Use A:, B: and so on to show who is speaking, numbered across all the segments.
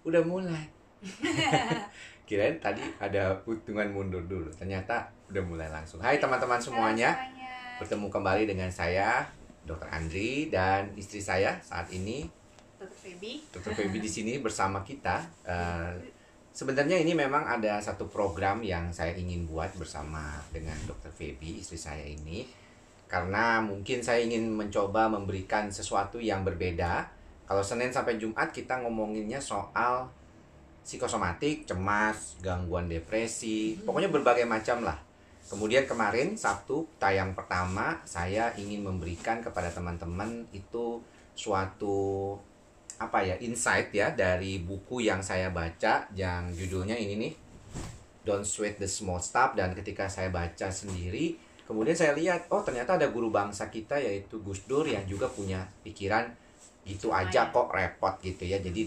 A: udah mulai. Kirain tadi ada hitungan mundur dulu, ternyata udah mulai langsung. Hai teman-teman semuanya, bertemu kembali dengan saya Dr. Andri dan istri saya saat ini
B: Dr. Feby.
A: Dr. Feby di sini bersama kita. Sebenarnya ini memang ada satu program yang saya ingin buat bersama dengan Dr. Feby, istri saya ini, karena mungkin saya ingin mencoba memberikan sesuatu yang berbeda. Kalau Senin sampai Jumat kita ngomonginnya soal psikosomatik, cemas, gangguan depresi, pokoknya berbagai macam lah. Kemudian kemarin Sabtu tayang pertama, saya ingin memberikan kepada teman-teman itu suatu insight ya dari buku yang saya baca yang judulnya ini nih, Don't Sweat the Small Stuff. Dan ketika saya baca sendiri, kemudian saya lihat, oh ternyata ada guru bangsa kita yaitu Gus Dur yang juga punya pikiran gitu aja kok repot gitu ya. Jadi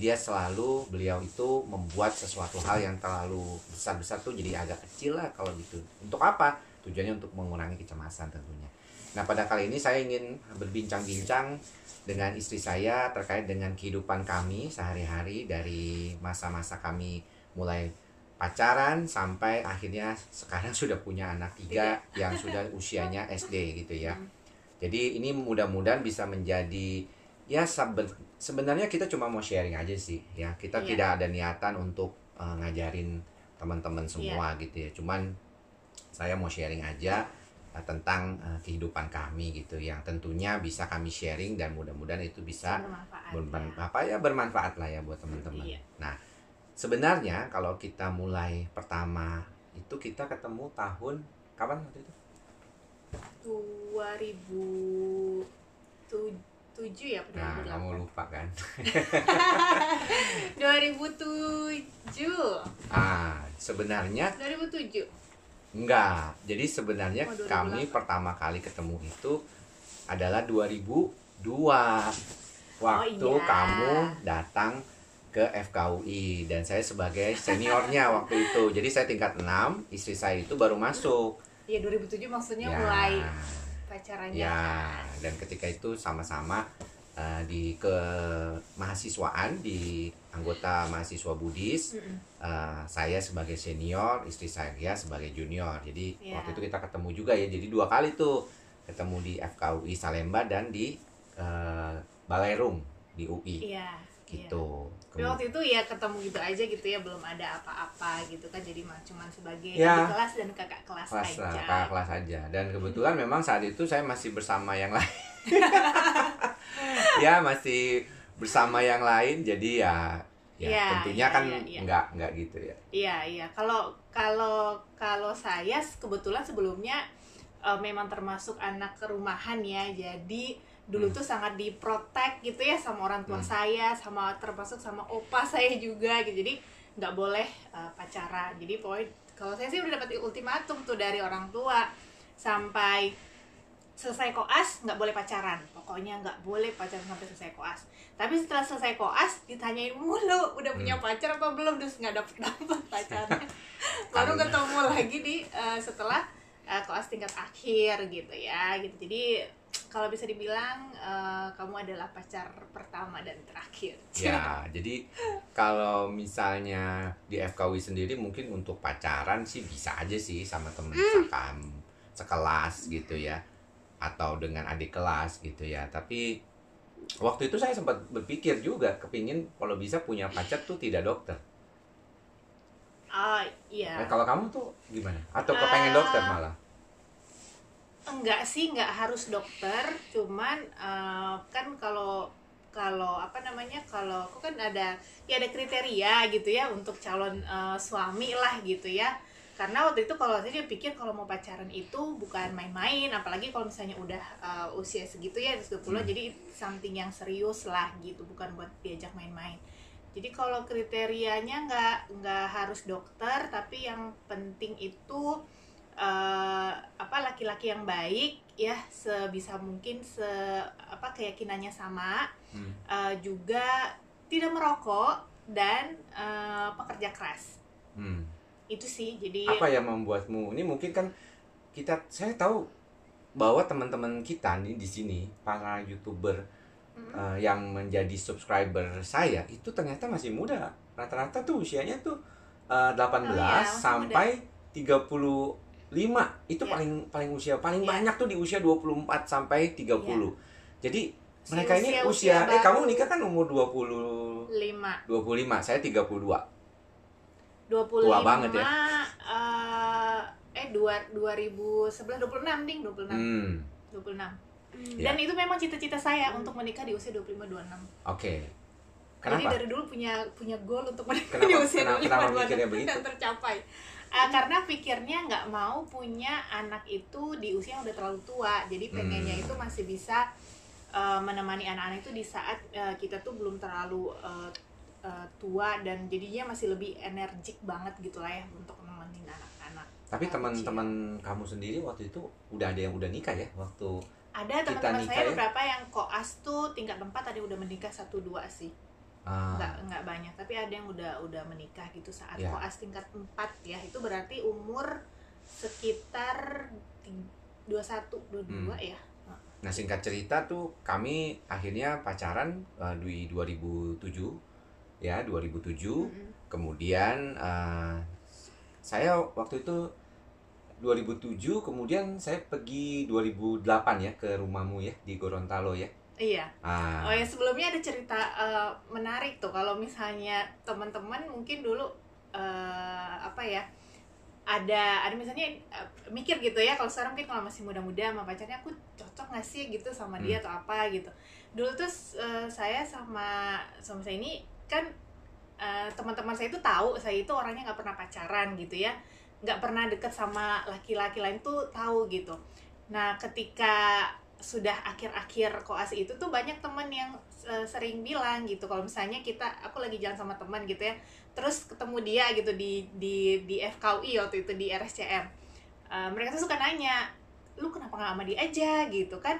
A: beliau itu membuat sesuatu hal yang terlalu besar-besar tuh jadi agak kecil lah kalau gitu. Untuk apa? Tujuannya untuk mengurangi kecemasan tentunya. Nah pada kali ini saya ingin berbincang-bincang dengan istri saya terkait dengan kehidupan kami sehari-hari dari masa-masa kami mulai pacaran sampai akhirnya sekarang sudah punya anak 3 yang sudah usianya SD gitu ya. Jadi ini mudah-mudahan bisa menjadi ya sebenarnya kita cuma mau sharing aja sih ya. Kita tidak ada niatan untuk ngajarin teman-teman semua gitu ya. Cuman saya mau sharing aja tentang kehidupan kami gitu yang tentunya bisa kami sharing dan mudah-mudahan itu bisa bermanfaat lah ya buat teman-teman. Nah, sebenarnya kalau kita mulai pertama itu kita ketemu tahun kapan waktu itu?
B: 2007 ya,
A: Nah, kamu lupa kan?
B: 2007.
A: Sebenarnya
B: 2007.
A: Enggak. Jadi sebenarnya kami pertama kali ketemu itu adalah 2002. Waktu kamu datang ke FKUI dan saya sebagai seniornya waktu itu. Jadi saya tingkat 6, istri saya itu baru masuk.
B: Iya, 2007 maksudnya mulai pacarannya.
A: Ya, dan ketika itu sama-sama di mahasiswaan di anggota mahasiswa Buddhis. Saya sebagai senior, istri saya sebagai junior. Jadi waktu itu kita ketemu juga ya. Jadi 2 kali tuh ketemu di FKUI Salemba dan di Balerum di UI.
B: Iya.
A: Gitu.
B: Tapi waktu itu ya ketemu gitu aja gitu ya, belum ada apa-apa gitu kan. Jadi cuma sebagai adik kelas dan kakak kelas aja.
A: Kakak kelas aja. Dan kebetulan memang saat itu saya masih bersama yang lain. Ya masih bersama yang lain, jadi tentunya enggak gitu ya.
B: Iya. Kalau saya kebetulan sebelumnya memang termasuk anak kerumahan ya. Jadi dulu tuh sangat diprotek gitu ya sama orang tua saya, termasuk sama opa saya juga gitu. Jadi nggak boleh pacaran. Jadi kalau saya sih udah dapat ultimatum tuh dari orang tua, sampai selesai koas nggak boleh pacaran, pokoknya nggak boleh pacaran sampai selesai koas. Tapi setelah selesai koas ditanyain mulu udah punya pacar apa belum, terus nggak dapet pacarnya. Baru ketemu lagi di setelah koas tingkat akhir gitu ya gitu. Jadi kalau bisa dibilang kamu adalah pacar pertama dan terakhir.
A: Ya, jadi kalau misalnya di FKW sendiri mungkin untuk pacaran sih bisa aja sih sama temen sekelas gitu ya, atau dengan adik kelas gitu ya. Tapi waktu itu saya sempat berpikir juga, kepingin kalau bisa punya pacar tuh tidak dokter.
B: Iya.
A: Nah, kalau kamu tuh gimana? Atau kepengen dokter malah?
B: Enggak sih, enggak harus dokter. Cuman kan kalau kalau aku kan ada kriteria gitu ya untuk calon suami lah gitu ya. Karena waktu itu kalau saya pikir kalau mau pacaran itu bukan main-main, apalagi kalau misalnya udah usia segitu ya, 20, jadi something yang serius lah gitu, bukan buat diajak main-main. Jadi kalau kriterianya nggak harus dokter, tapi yang penting itu laki-laki yang baik ya, sebisa mungkin keyakinannya sama, juga tidak merokok dan pekerja keras. Itu sih. Jadi
A: apa yang membuatmu ini, mungkin kan saya tahu bahwa teman-teman kita nih di sini para YouTuber yang menjadi subscriber saya itu ternyata masih muda. Rata-rata tuh usianya tuh 18 sampai 35. Itu paling usia paling banyak tuh di usia 24 sampai 30. Jadi mereka ini usia kamu nikah kan umur 25. Saya 32.
B: 25.
A: Tua banget ya.
B: 2011 26 ding, 26. 26. Dan itu memang cita-cita saya untuk menikah di usia 25-26.
A: Oke. Kenapa?
B: Jadi dari dulu punya goal untuk menikah di usia 25-26 dan tercapai. Karena pikirnya nggak mau punya anak itu di usia yang udah terlalu tua. Jadi pengennya itu masih bisa menemani anak-anak itu di saat kita tuh belum terlalu tua dan jadinya masih lebih energik banget gitu lah ya untuk nemenin anak-anak.
A: Tapi teman-teman kamu sendiri waktu itu udah ada yang udah nikah ya waktu?
B: Ada teman-teman saya beberapa yang koas tuh tingkat 4 tadi udah menikah 1-2 sih. Enggak banyak, tapi ada yang udah menikah gitu saat koas tingkat 4 ya. Itu berarti umur sekitar 21-22 ya.
A: Nah, singkat cerita tuh kami akhirnya pacaran di 2007 ya, 2007. Kemudian saya waktu itu 2007, kemudian saya pergi 2008 ya ke rumahmu ya di Gorontalo ya.
B: Iya. Oh ya, sebelumnya ada cerita menarik tuh kalau misalnya teman-teman mungkin dulu apa ya, ada misalnya mikir gitu ya, kalau sekarang mungkin kalau masih muda-muda sama pacarnya aku cocok nggak sih gitu sama dia atau apa gitu. Dulu tuh saya sama saya ini kan teman-teman saya itu tahu saya itu orangnya nggak pernah pacaran gitu ya, nggak pernah deket sama laki-laki lain tuh tahu gitu. Nah ketika sudah akhir-akhir koas itu tuh banyak teman yang sering bilang gitu kalau misalnya aku lagi jalan sama teman gitu ya, terus ketemu dia gitu di FKUI waktu itu di RSCM, mereka tuh suka nanya, lu kenapa nggak sama dia aja gitu kan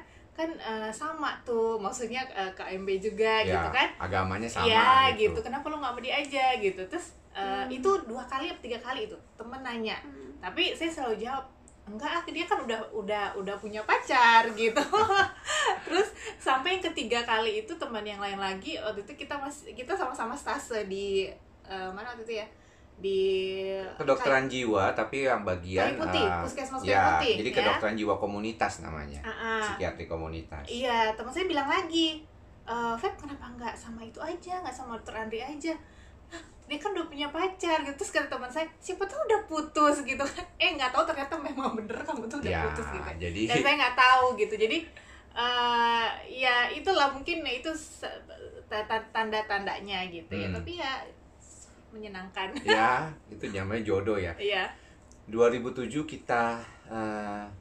B: sama tuh maksudnya KMB juga ya, gitu kan
A: agamanya sama
B: ya gitu, kenapa lu nggak sama dia aja gitu. Terus itu 2 kali atau 3 kali itu temen nanya, tapi saya selalu jawab enggak, dia kan udah punya pacar gitu. Terus sampai yang ketiga kali itu teman yang lain lagi, waktu itu kita sama-sama stase di mana waktu itu ya, di
A: kedokteran jiwa tapi yang bagian
B: puskesmas
A: ya,
B: putih
A: jadi
B: ya?
A: Kedokteran jiwa komunitas namanya, psikiatri komunitas.
B: Iya, teman saya bilang lagi, Feb kenapa nggak sama itu aja, nggak sama Dr. Andri aja, dia kan udah punya pacar gitu. Terus kata teman saya, siapa tahu udah putus gitu kan. Nggak tahu ternyata memang bener kamu tuh udah putus gitu.
A: Jadi...
B: Dan saya nggak tahu gitu. Jadi ya itulah mungkin itu tanda-tandanya gitu ya. Tapi ya menyenangkan.
A: Ya, itu namanya jodoh ya.
B: Iya.
A: 2007 kita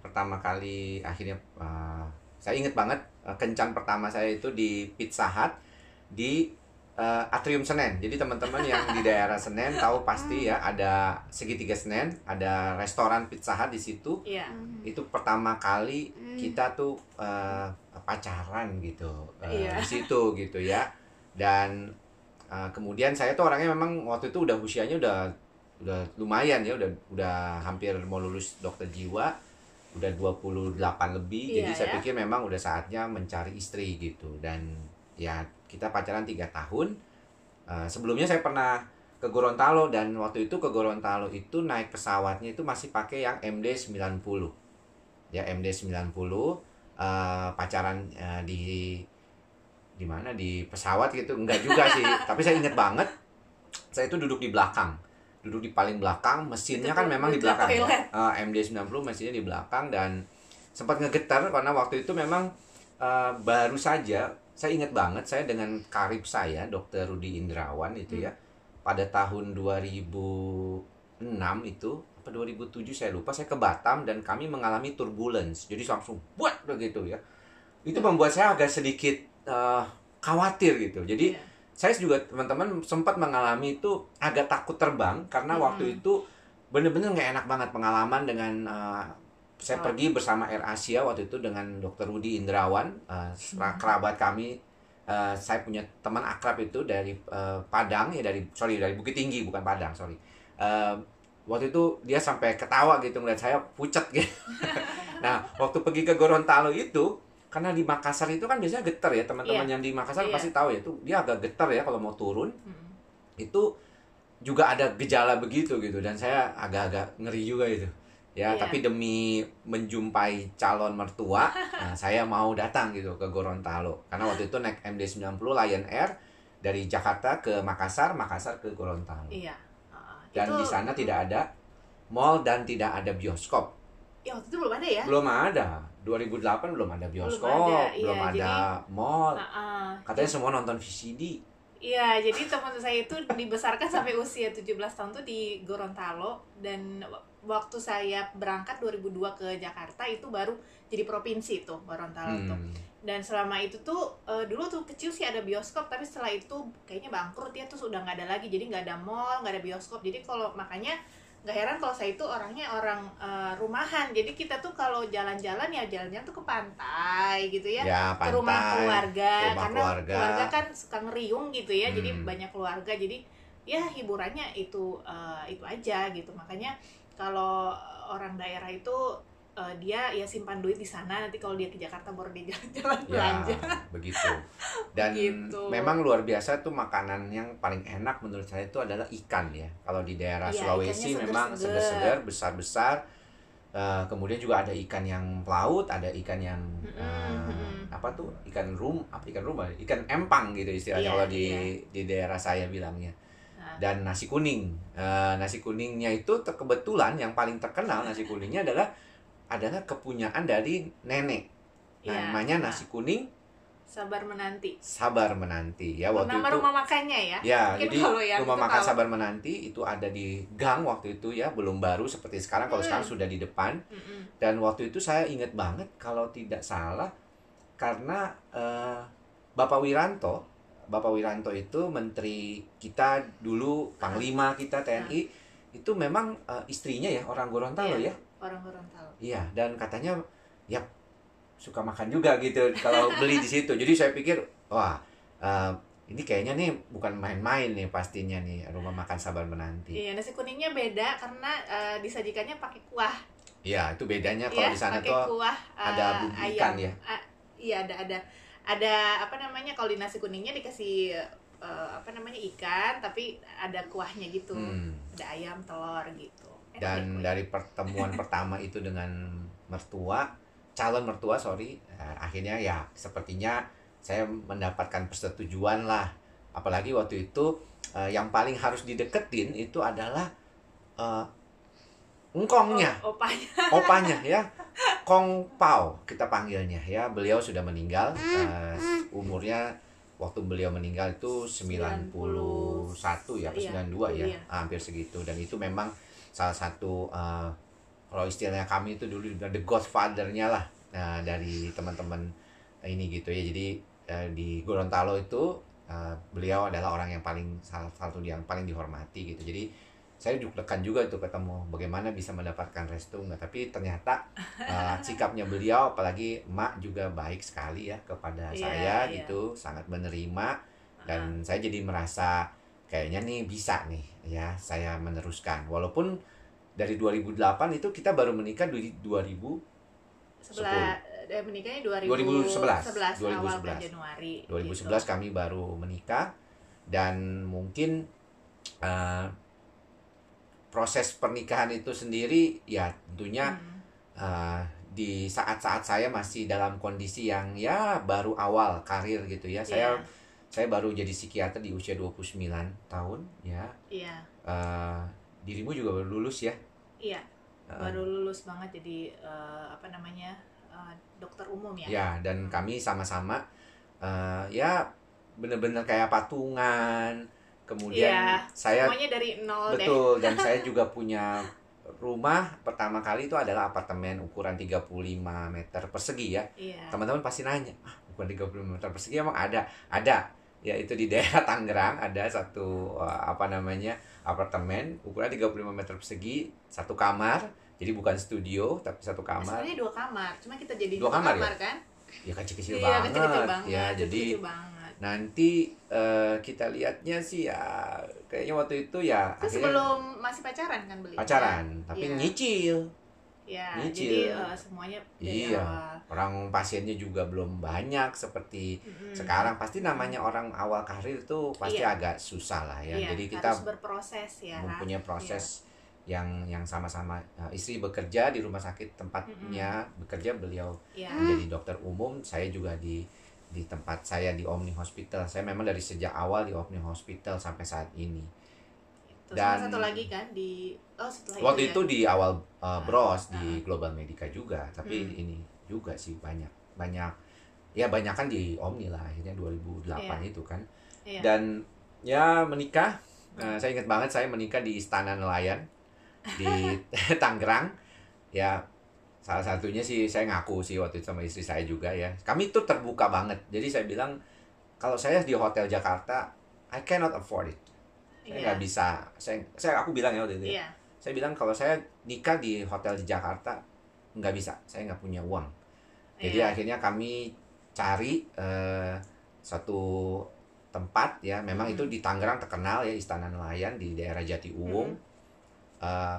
A: pertama kali akhirnya saya inget banget kencan pertama saya itu di Pizza Hut di Atrium Senen. Jadi teman-teman yang di daerah Senen tahu pasti ya, ada segitiga Senen, ada restoran Pizza Hut di situ. Itu pertama kali kita tuh pacaran gitu di situ gitu ya. Dan kemudian saya tuh orangnya memang waktu itu usianya udah lumayan ya, udah hampir mau lulus dokter jiwa, udah 28 lebih. Jadi saya pikir memang udah saatnya mencari istri gitu. Dan ya kita pacaran 3 tahun. Sebelumnya saya pernah ke Gorontalo, dan waktu itu ke Gorontalo itu naik pesawatnya itu masih pakai yang MD-90 ya, MD-90. Pacaran di mana, di pesawat gitu, enggak juga sih. Tapi saya inget banget, saya itu duduk di belakang, duduk di paling belakang, mesinnya kan memang di belakang ya. MD-90 mesinnya di belakang, dan sempat ngegetar karena waktu itu memang baru saja. Saya ingat banget, saya dengan karib saya, Dr. Rudi Indrawan itu ya, pada tahun 2006 itu, apa 2007 saya lupa, saya ke Batam dan kami mengalami turbulence. Jadi langsung buat begitu ya. Itu membuat saya agak sedikit khawatir gitu. Jadi saya juga, teman-teman, sempat mengalami itu agak takut terbang karena waktu itu bener-bener nggak enak banget pengalaman dengan saya pergi bersama Air Asia waktu itu dengan Dr. Rudi Indrawan, kerabat kami. Saya punya teman akrab itu dari Padang ya, dari Bukit Tinggi, bukan Padang, sorry. Waktu itu dia sampai ketawa gitu ngeliat saya pucat gitu. Nah, waktu pergi ke Gorontalo itu, karena di Makassar itu kan biasanya getar ya, teman-teman yang di Makassar pasti tahu ya, itu dia agak getar ya kalau mau turun. Itu juga ada gejala begitu gitu, dan saya agak-agak ngeri juga itu. Ya, tapi demi menjumpai calon mertua, nah, saya mau datang gitu ke Gorontalo. Karena waktu itu naik MD-90 Lion Air dari Jakarta ke Makassar, Makassar ke Gorontalo. Dan di sana tidak ada mall dan tidak ada bioskop.
B: Ya, waktu itu belum ada ya?
A: Belum ada. 2008 belum ada bioskop, belum ada mall. Katanya semua nonton VCD.
B: Iya, jadi teman saya itu dibesarkan sampai usia 17 tahun tuh di Gorontalo, dan waktu saya berangkat 2002 ke Jakarta itu baru jadi provinsi tuh Gorontalo tuh. Dan selama itu tuh dulu tuh kecil sih ada bioskop, tapi setelah itu kayaknya bangkrut ya, tuh sudah nggak ada lagi, jadi nggak ada mall, nggak ada bioskop. Jadi kalau makanya nggak heran kalau saya itu orangnya orang rumahan. Jadi kita tuh kalau jalan-jalan ya jalan-jalan tuh ke pantai gitu ya,
A: pantai,
B: ke rumah keluarga, karena
A: keluarga
B: kan suka ngeriung gitu ya. Jadi banyak keluarga, jadi ya hiburannya itu aja gitu. Makanya kalau orang daerah itu dia ya simpan duit di sana, nanti kalau dia ke Jakarta baru dia jalan-jalan belanja.
A: Begitu. Dan memang luar biasa tuh, makanan yang paling enak menurut saya itu adalah ikan ya. Kalau di daerah Sulawesi memang segar-segar, besar-besar. Kemudian juga ada ikan yang pelaut, ada ikan yang apa tuh? Ikan ikan empang gitu istilahnya kalau di daerah saya bilangnya. Dan nasi kuning. Nasi kuningnya itu kebetulan yang paling terkenal nasi kuningnya adalah kepunyaan dari nenek. Namanya nasi kuning
B: Sabar Menanti.
A: Sabar Menanti ya, waktu
B: nama
A: itu.
B: Rumah makannya ya.
A: Ya, jadi rumah makan Sabar Menanti itu ada di gang waktu itu ya, belum baru seperti sekarang. Kalau sekarang sudah di depan. Dan waktu itu saya ingat banget kalau tidak salah, karena Bapak Wiranto itu menteri kita dulu, panglima kita TNI, itu memang istrinya ya orang Gorontalo ya.
B: Orang Gorontalo.
A: Iya, dan katanya ya suka makan juga gitu kalau beli di situ. Jadi saya pikir, wah, ini kayaknya nih bukan main-main nih pastinya nih rumah makan Sabar Menanti.
B: Iya, nasi kuningnya beda karena disajikannya pakai kuah.
A: Iya, itu bedanya kalau di sana tuh
B: kuah,
A: ada bumbu ikan ya.
B: Iya, ada apa namanya, kalau di nasi kuningnya dikasih ikan, tapi ada kuahnya gitu. Ada ayam, telur gitu.
A: Dan dari pertemuan pertama itu dengan calon mertua, akhirnya ya sepertinya saya mendapatkan persetujuan lah. Apalagi waktu itu yang paling harus dideketin itu adalah engkongnya, opanya ya, Kong Pao kita panggilnya ya. Beliau sudah meninggal, umurnya waktu beliau meninggal itu 91 ya, 92 ya, hampir segitu. Dan itu memang salah satu kalau istilahnya kami itu dulu the godfather-nya lah dari teman-teman ini gitu ya. Jadi di Gorontalo itu beliau adalah orang yang salah satu yang paling dihormati gitu. Jadi saya deg-degan juga tuh ketemu bagaimana bisa mendapatkan restu enggak, tapi ternyata sikapnya beliau, apalagi emak juga baik sekali ya kepada saya gitu, sangat menerima. Dan saya jadi merasa kayaknya nih bisa nih ya saya meneruskan. Walaupun dari 2008 itu kita baru menikah di 2010.
B: Menikahnya
A: 2011
B: awal Januari.
A: 2011 gitu. Kami baru menikah, dan mungkin proses pernikahan itu sendiri ya tentunya di saat-saat saya masih dalam kondisi yang ya baru awal karir gitu ya. Saya baru jadi psikiater di usia 29 tahun ya. Dirimu juga baru lulus ya?
B: Iya, baru lulus banget jadi dokter umum ya.
A: Ya, dan kami sama-sama ya bener-bener kayak patungan. Kemudian saya
B: semuanya dari nol.
A: Betul, dan saya juga punya rumah pertama kali itu adalah apartemen ukuran 35 meter persegi ya. Teman-teman pasti nanya, ukuran 35 meter persegi emang ada? Ada. Ya, itu di daerah Tangerang ada satu apartemen ukuran 35 meter persegi, satu kamar. Jadi bukan studio tapi satu kamar.
B: Sebenarnya 2 kamar, cuma kita jadi
A: 2 kamar ya?
B: kan?
A: Ya kecil-kecil banget.
B: Kecil banget.
A: Ya, jadi nanti kita lihatnya sih ya kayaknya waktu itu ya
B: itu sebelum masih pacaran kan beli?
A: Pacaran, tapi nyicil.
B: Ya,
A: nyicil.
B: jadi semuanya dari
A: Iya,
B: awal.
A: orang pasiennya juga belum banyak seperti sekarang. Pasti namanya orang awal karir itu pasti
B: Iya,
A: agak susah lah ya.
B: iya,
A: Jadi kita
B: harus berproses ya.
A: mempunyai
B: Iya.
A: proses yang sama-sama, istri bekerja di rumah sakit tempatnya bekerja, beliau
B: Iya.
A: menjadi dokter umum, saya juga di tempat saya di Omni Hospital. Saya memang dari sejak awal di Omni Hospital sampai saat ini.
B: Terus sama
A: Dan
B: satu lagi kan setelah
A: waktu
B: itu
A: itu
B: ya.
A: di awal, Bros di Global Medica juga, tapi
B: Hmm.
A: ini juga sih banyak banyak ya, banyak kan di Omni lah akhirnya 2008
B: Iya.
A: itu kan.
B: Iya.
A: Dan ya menikah, saya ingat banget saya menikah di Istana Nelayan di Tangerang. Ya salah satunya sih saya ngaku sih waktu itu sama istri saya juga ya. Kami tuh terbuka banget. Jadi saya bilang kalau saya di hotel Jakarta, I cannot afford it. Saya nggak
B: Iya.
A: bisa. Aku bilang ya waktu itu ya.
B: Iya.
A: Saya bilang kalau saya nikah di hotel di Jakarta nggak bisa. Saya nggak punya uang. Jadi
B: Iya.
A: akhirnya kami cari satu tempat ya. Memang itu di Tangerang terkenal ya, Istana Nelayan di daerah Jatiuwung.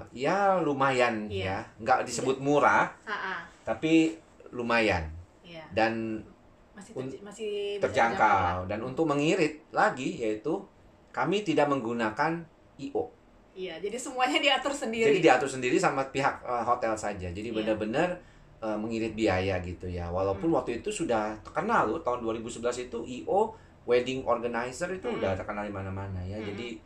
A: Ya lumayan
B: Iya.
A: ya. Nggak disebut murah,
B: Ah,
A: tapi lumayan.
B: iya.
A: Dan
B: Masih bisa
A: terjangkau. Dan untuk mengirit lagi yaitu kami tidak menggunakan IO.
B: Iya, jadi semuanya diatur sendiri.
A: Jadi diatur sendiri sama pihak hotel saja. Jadi
B: Iya.
A: benar-benar mengirit biaya gitu ya. Walaupun waktu itu sudah terkenal loh, tahun 2011 itu IO wedding organizer itu udah terkenal di mana-mana ya. Jadi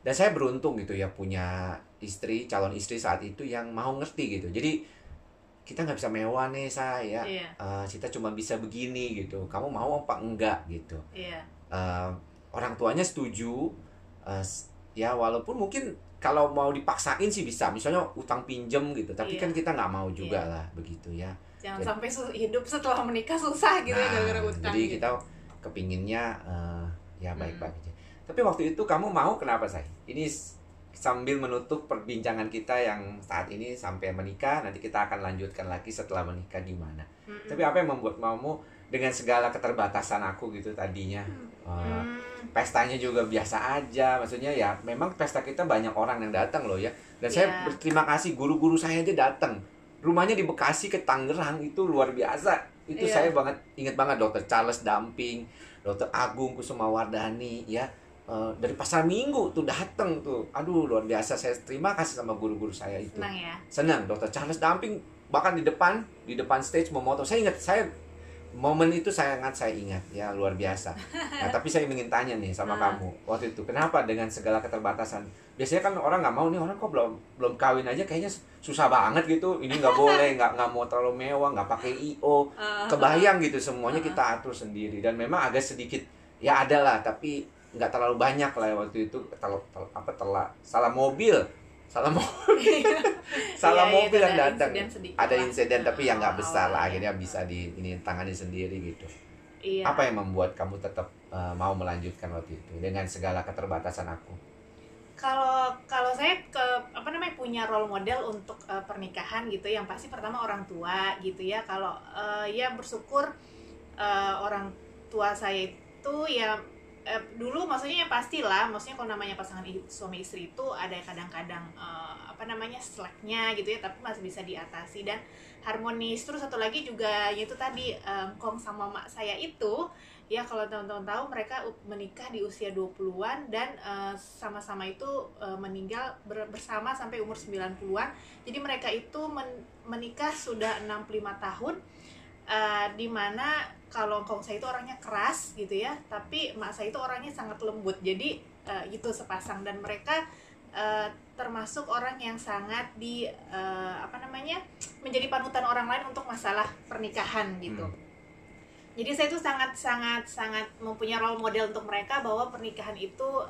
A: dan saya beruntung gitu ya punya istri, calon istri saat itu yang mau ngerti gitu. Jadi kita nggak bisa mewah nih saya,
B: Iya.
A: kita cuma bisa begini gitu. Kamu mau apa enggak gitu.
B: Iya.
A: Orang tuanya setuju, ya walaupun mungkin kalau mau dipaksain sih bisa, misalnya utang pinjem gitu, tapi
B: Iya.
A: kan kita nggak mau juga
B: Iya.
A: lah begitu ya.
B: Jangan
A: Jadi-
B: sampai hidup setelah menikah susah gitu ya gara-gara utang.
A: jadi
B: gitu.
A: kita kepinginnya ya baik-baik aja. Tapi waktu itu kamu mau kenapa say? Ini sambil menutup perbincangan kita yang saat ini sampai menikah, nanti kita akan lanjutkan lagi setelah menikah gimana. Tapi apa yang membuat kamu dengan segala keterbatasan aku gitu tadinya, pestanya juga biasa aja, maksudnya ya memang pesta kita banyak orang yang datang loh ya. Dan saya
B: Iya.
A: berterima kasih guru-guru saya aja datang. Rumahnya di Bekasi ke Tangerang itu luar biasa. Itu
B: Iya.
A: saya ingat banget Dr. Charles Damping, Dr. Agung Kusumawardhani ya. Dari Pasar Minggu tuh datang tuh. Aduh luar biasa, saya terima kasih sama guru-guru saya itu.
B: Senang ya.
A: Senang. Dr. Charles Damping bahkan di depan stage memotong. Saya ingat, momen itu saya ingat ya, luar biasa. Nah, tapi saya ingin tanya nih sama kamu waktu itu, kenapa dengan segala keterbatasan? Biasanya kan orang nggak mau nih, orang kok belum kawin aja kayaknya susah banget gitu. Ini nggak boleh, nggak mau terlalu mewah, nggak pakai IO. Kebayang gitu semuanya kita atur sendiri, dan memang agak sedikit ya ada lah, tapi nggak terlalu banyak lah waktu itu. Salah mobil
B: Iya,
A: mobil
B: itu
A: yang
B: ada
A: datang.
B: insiden sedikit
A: Ada
B: lah.
A: insiden tapi yang nggak besar lah,
B: Awal-awal,
A: akhirnya
B: ya.
A: bisa ini tangani sendiri gitu.
B: Iya.
A: Apa yang membuat kamu tetap mau melanjutkan waktu itu dengan segala keterbatasan aku?
B: Kalau saya punya role model untuk pernikahan gitu, yang pasti pertama orang tua gitu ya. Kalau ya bersyukur orang tua saya itu ya dulu, maksudnya ya pastilah, maksudnya kalau namanya pasangan suami istri itu ada kadang-kadang slacknya gitu ya, tapi masih bisa diatasi dan harmonis. Terus satu lagi juga yaitu tadi Kong sama mak saya itu ya, kalau teman-teman tahu mereka menikah di usia 20-an dan sama-sama itu meninggal bersama sampai umur 90-an. Jadi mereka itu menikah sudah 65 tahun. Dimana kalau Kong saya itu orangnya keras gitu ya, tapi mak saya itu orangnya sangat lembut. Jadi itu sepasang, dan mereka termasuk orang yang sangat menjadi panutan orang lain untuk masalah pernikahan gitu. Jadi saya tuh sangat mempunyai role model untuk mereka bahwa pernikahan itu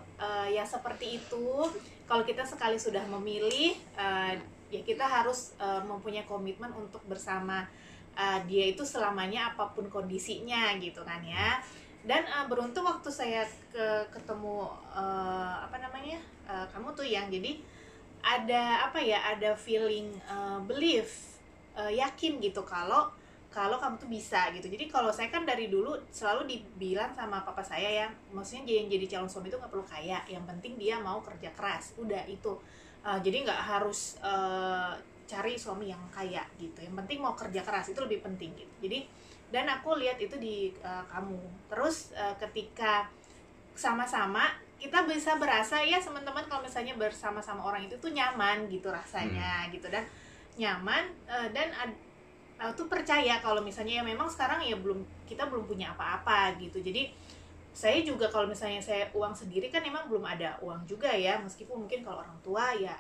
B: ya seperti itu. Kalau kita sekali sudah memilih, ya kita harus mempunyai komitmen untuk bersama dia itu selamanya apapun kondisinya gitu kan ya. Dan beruntung waktu saya ketemu kamu tuh yang jadi ada feeling belief, yakin gitu kalau kamu tuh bisa gitu. Jadi kalau saya kan dari dulu selalu dibilang sama papa saya, yang maksudnya jadi calon suami itu nggak perlu kaya, yang penting dia mau kerja keras, udah itu. Jadi nggak harus cari suami yang kaya gitu. Yang penting mau kerja keras itu lebih penting gitu. Jadi dan aku lihat itu di kamu. Terus ketika sama-sama kita bisa berasa ya teman-teman kalau misalnya bersama-sama orang itu tuh nyaman gitu rasanya gitu, dan nyaman dan tuh percaya kalau misalnya ya memang sekarang ya kita belum punya apa-apa gitu. Jadi saya juga kalau misalnya saya uang sendiri kan emang belum ada uang juga ya, meskipun mungkin kalau orang tua ya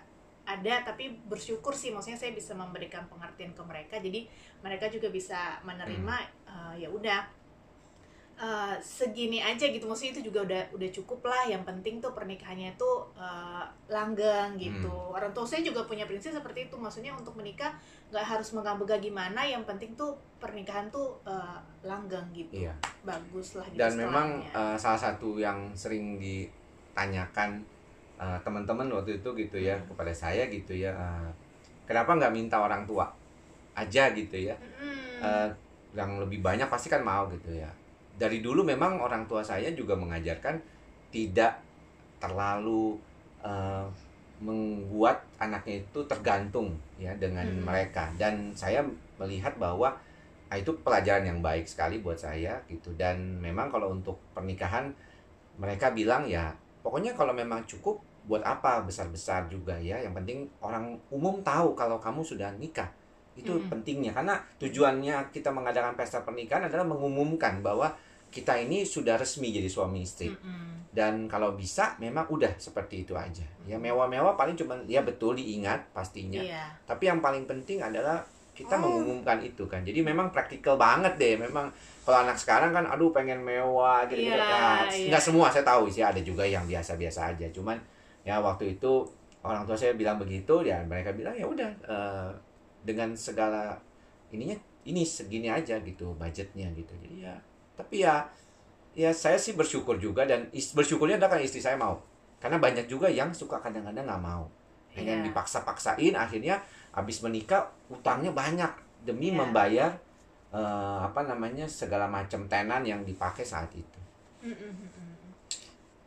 B: ada, tapi bersyukur sih, maksudnya saya bisa memberikan pengertian ke mereka, jadi mereka juga bisa menerima. Ya udah segini aja gitu, maksudnya itu juga udah cukup lah, yang penting tuh pernikahannya tuh langgeng gitu. Orang tua saya juga punya prinsip seperti itu, maksudnya untuk menikah nggak harus megah-megah gimana, yang penting tuh pernikahan tuh langgeng gitu.
A: Iya.
B: Bagus lah gitu.
A: Dan memang salah satu yang sering ditanyakan teman-teman waktu itu gitu ya kepada saya gitu ya, kenapa nggak minta orang tua aja gitu ya, yang lebih banyak pasti kan mau gitu ya. Dari dulu memang orang tua saya juga mengajarkan tidak terlalu membuat anaknya itu tergantung ya dengan mereka, dan saya melihat bahwa itu pelajaran yang baik sekali buat saya gitu. Dan memang kalau untuk pernikahan mereka bilang ya pokoknya kalau memang cukup buat apa besar-besar juga ya, yang penting orang umum tahu kalau kamu sudah nikah. Itu pentingnya, karena tujuannya kita mengadakan pesta pernikahan adalah mengumumkan bahwa kita ini sudah resmi jadi suami istri. Dan kalau bisa memang udah seperti itu aja ya. Mewah-mewah paling cuma ya betul diingat pastinya, tapi yang paling penting adalah kita mengumumkan itu kan. Jadi memang praktikal banget deh. Memang kalau anak sekarang kan aduh pengen mewah gitu, nggak semua, saya tahu sih ada juga yang biasa-biasa aja. Cuman ya waktu itu orang tua saya bilang begitu ya, mereka bilang ya udah dengan segala ininya ini segini aja gitu budgetnya gitu. Jadi ya tapi ya saya sih bersyukur juga, dan bersyukurnya adalah kan istri saya mau. Karena banyak juga yang suka kadang-kadang nggak mau, pengen dipaksa-paksain, akhirnya habis menikah utangnya banyak demi membayar segala macam tenan yang dipakai saat itu.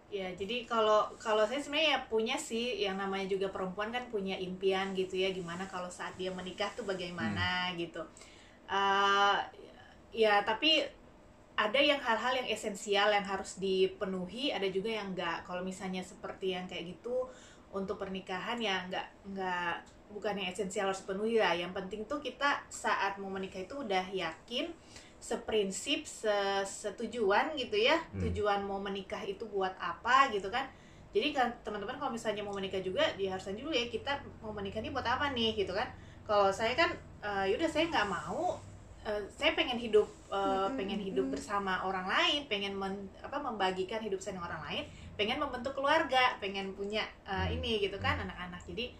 B: Ya, jadi kalau saya sebenarnya ya punya sih, yang namanya juga perempuan kan punya impian gitu ya, gimana kalau saat dia menikah tuh bagaimana gitu. Ya tapi ada yang hal-hal yang esensial yang harus dipenuhi, ada juga yang enggak. Kalau misalnya seperti yang kayak gitu untuk pernikahan ya enggak, bukan yang esensial harus dipenuhi lah. Yang penting tuh kita saat mau menikah itu udah yakin, seprinsip, setujuan gitu ya. Tujuan mau menikah itu buat apa gitu kan. Jadi kan teman-teman kalau misalnya mau menikah juga diharuskan dulu ya, kita mau menikah ini buat apa nih gitu kan. Kalau saya kan yaudah saya nggak mau, saya pengen hidup bersama orang lain, pengen membagikan hidup saya dengan orang lain, pengen membentuk keluarga, pengen punya ini gitu kan, anak-anak. Jadi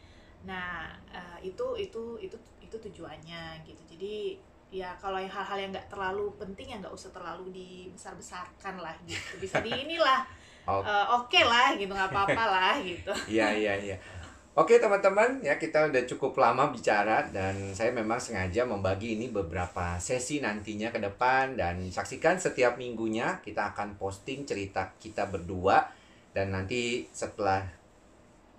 B: itu tujuannya gitu. Jadi ya kalau yang hal-hal yang nggak terlalu penting ya nggak usah terlalu dibesar-besarkan lah gitu. Bisa di inilah oke lah gitu, nggak apa-apa lah gitu.
A: Iya. Oke teman-teman, ya kita udah cukup lama bicara, dan saya memang sengaja membagi ini beberapa sesi nantinya ke depan, dan saksikan setiap minggunya kita akan posting cerita kita berdua. Dan nanti setelah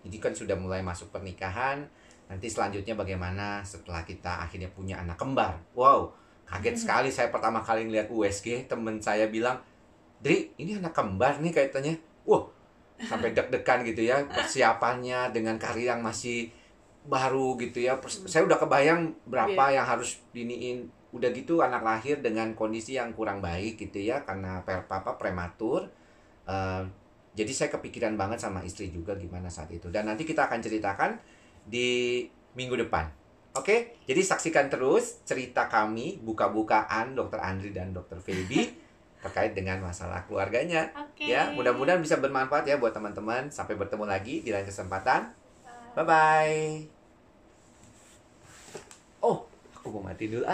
A: ini kan sudah mulai masuk pernikahan, nanti selanjutnya bagaimana setelah kita akhirnya punya anak kembar. Wow, kaget sekali saya pertama kali ngeliat USG, temen saya bilang, "Dri, ini anak kembar nih kaitannya." Wow, sampai deg-degan gitu ya, persiapannya dengan karir yang masih baru gitu ya. Saya udah kebayang berapa yang harus diniin. Udah gitu anak lahir dengan kondisi yang kurang baik gitu ya, karena prematur. Jadi saya kepikiran banget sama istri juga gimana saat itu. Dan nanti kita akan ceritakan di minggu depan. Oke, jadi saksikan terus cerita kami, buka-bukaan Dr. Andri dan Dr. Feby terkait dengan masalah keluarganya. Ya, mudah-mudahan bisa bermanfaat ya buat teman-teman. Sampai bertemu lagi di lain kesempatan. Bye-bye. Oh, aku mau mati dulu.